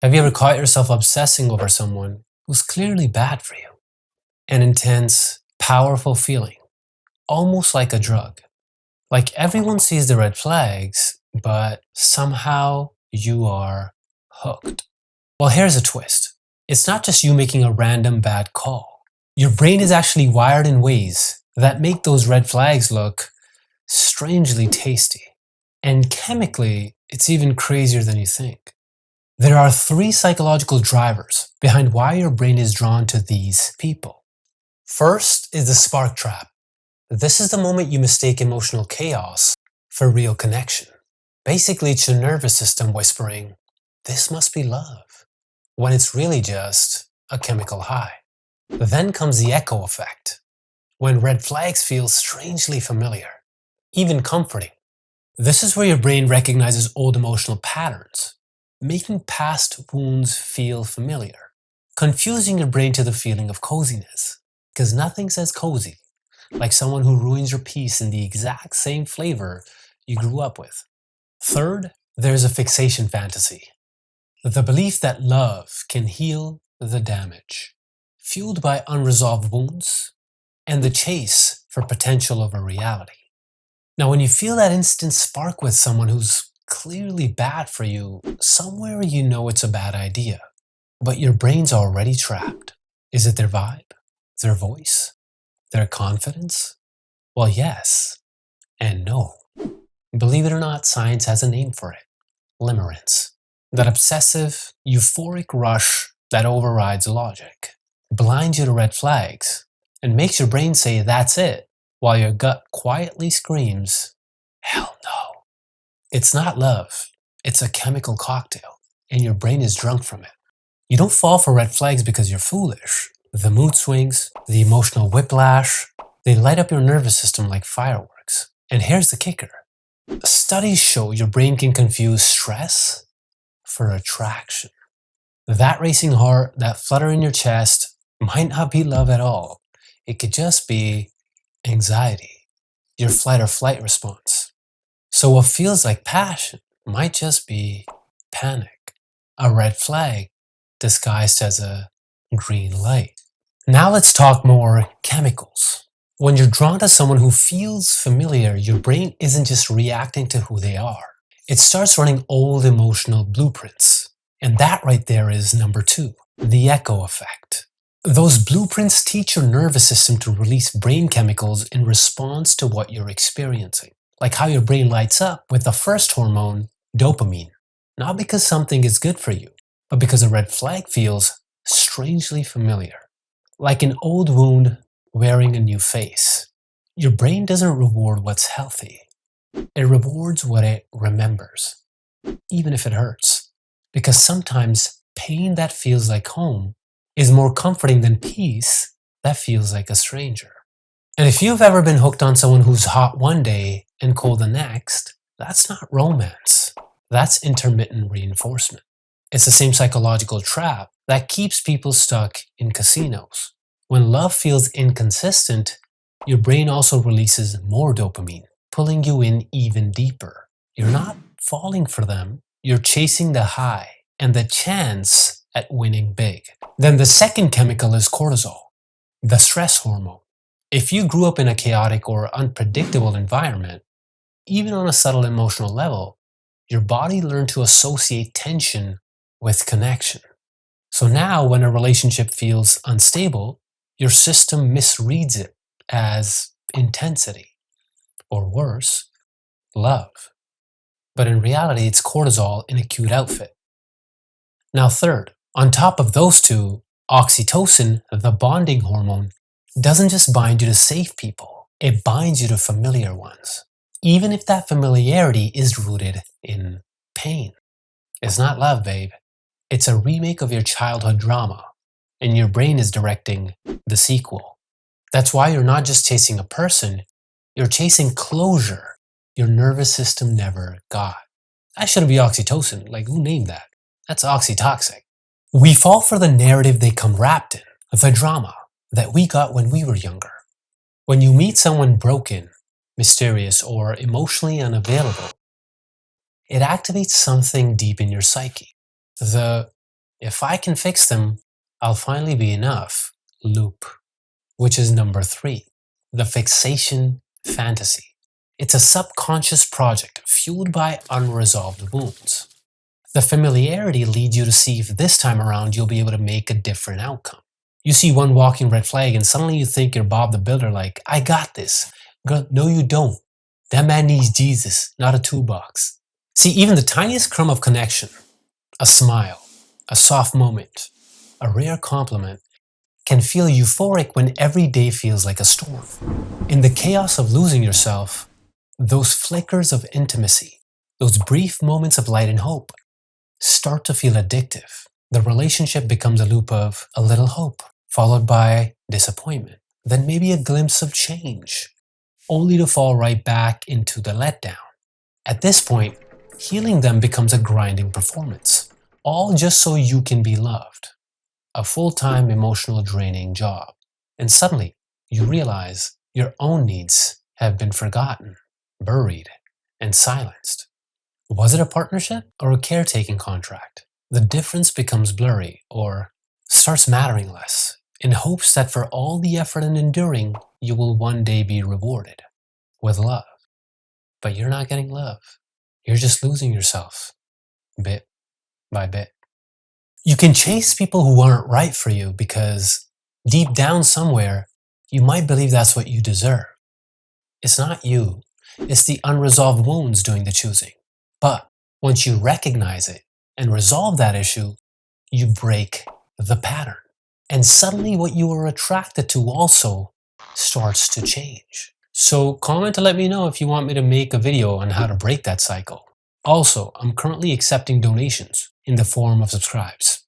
Have you ever caught yourself obsessing over someone who's clearly bad for you? An intense, powerful feeling, almost like a drug. Like everyone sees the red flags, but somehow you are hooked. Well, here's a twist. It's not just you making a random bad call. Your brain is actually wired in ways that make those red flags look strangely tasty. And chemically, it's even crazier than you think. There are three psychological drivers behind why your brain is drawn to these people. First is the spark trap. This is the moment you mistake emotional chaos for real connection. Basically, it's your nervous system whispering, "This must be love," when it's really just a chemical high. Then comes the echo effect, when red flags feel strangely familiar, even comforting. This is where your brain recognizes old emotional patterns, making past wounds feel familiar, confusing your brain to the feeling of coziness. Because nothing says cozy like someone who ruins your peace in the exact same flavor you grew up with. Third, there's a fixation fantasy. The belief that love can heal the damage, fueled by unresolved wounds and the chase for potential over reality. Now, when you feel that instant spark with someone who's clearly bad for you, somewhere you know it's a bad idea, but your brain's already trapped. Is it their vibe? Their voice? Their confidence? Well, yes and no. Believe it or not, science has a name for it. Limerence. That obsessive, euphoric rush that overrides logic, blinds you to red flags, and makes your brain say that's it, while your gut quietly screams, hell no. It's not love, it's a chemical cocktail, and your brain is drunk from it. You don't fall for red flags because you're foolish. The mood swings, the emotional whiplash, they light up your nervous system like fireworks. And here's the kicker. Studies show your brain can confuse stress for attraction. That racing heart, that flutter in your chest might not be love at all. It could just be anxiety, your flight or flight response. So what feels like passion might just be panic, a red flag disguised as a green light. Now let's talk more chemicals. When you're drawn to someone who feels familiar, your brain isn't just reacting to who they are. It starts running old emotional blueprints. And that right there is number 2, the echo effect. Those blueprints teach your nervous system to release brain chemicals in response to what you're experiencing. Like how your brain lights up with the first hormone, dopamine. Not because something is good for you, but because a red flag feels strangely familiar. Like an old wound wearing a new face. Your brain doesn't reward what's healthy. It rewards what it remembers, even if it hurts. Because sometimes pain that feels like home is more comforting than peace that feels like a stranger. And if you've ever been hooked on someone who's hot one day and cold the next, that's not romance. That's intermittent reinforcement. It's the same psychological trap that keeps people stuck in casinos. When love feels inconsistent, your brain also releases more dopamine, pulling you in even deeper. You're not falling for them, you're chasing the high and the chance at winning big. Then the second chemical is cortisol, the stress hormone. If you grew up in a chaotic or unpredictable environment, even on a subtle emotional level, your body learned to associate tension with connection. So now when a relationship feels unstable, your system misreads it as intensity, or worse, love. But in reality, it's cortisol in a cute outfit. Now third, on top of those two, oxytocin, the bonding hormone, doesn't just bind you to safe people, it binds you to familiar ones, even if that familiarity is rooted in pain. It's not love, babe. It's a remake of your childhood drama, and your brain is directing the sequel. That's why you're not just chasing a person, you're chasing closure your nervous system never got. That shouldn't be oxytocin, like who named that? That's oxytoxic. We fall for the narrative they come wrapped in, the drama that we got when we were younger. When you meet someone broken, mysterious, or emotionally unavailable, it activates something deep in your psyche. The if I can fix them, I'll finally be enough loop, which is number 3, the fixation fantasy. It's a subconscious project fueled by unresolved wounds. The familiarity leads you to see if this time around you'll be able to make a different outcome. You see one walking red flag and suddenly you think you're Bob the Builder, like, I got this. Girl, no you don't. That man needs Jesus, not a toolbox. See, even the tiniest crumb of connection, a smile, a soft moment, a rare compliment, can feel euphoric when every day feels like a storm. In the chaos of losing yourself, those flickers of intimacy, those brief moments of light and hope, start to feel addictive. The relationship becomes a loop of a little hope, followed by disappointment, then maybe a glimpse of change, only to fall right back into the letdown. At this point, healing them becomes a grinding performance, all just so you can be loved. A full-time emotional draining job. And suddenly, you realize your own needs have been forgotten, buried, and silenced. Was it a partnership or a caretaking contract? The difference becomes blurry or starts mattering less, in hopes that for all the effort and enduring, you will one day be rewarded with love. But you're not getting love. You're just losing yourself, bit by bit. You can chase people who aren't right for you because deep down somewhere, you might believe that's what you deserve. It's not you. It's the unresolved wounds doing the choosing. But once you recognize it and resolve that issue, you break the pattern. And suddenly what you were attracted to also starts to change. So comment to let me know if you want me to make a video on how to break that cycle. Also, I'm currently accepting donations in the form of subscribes.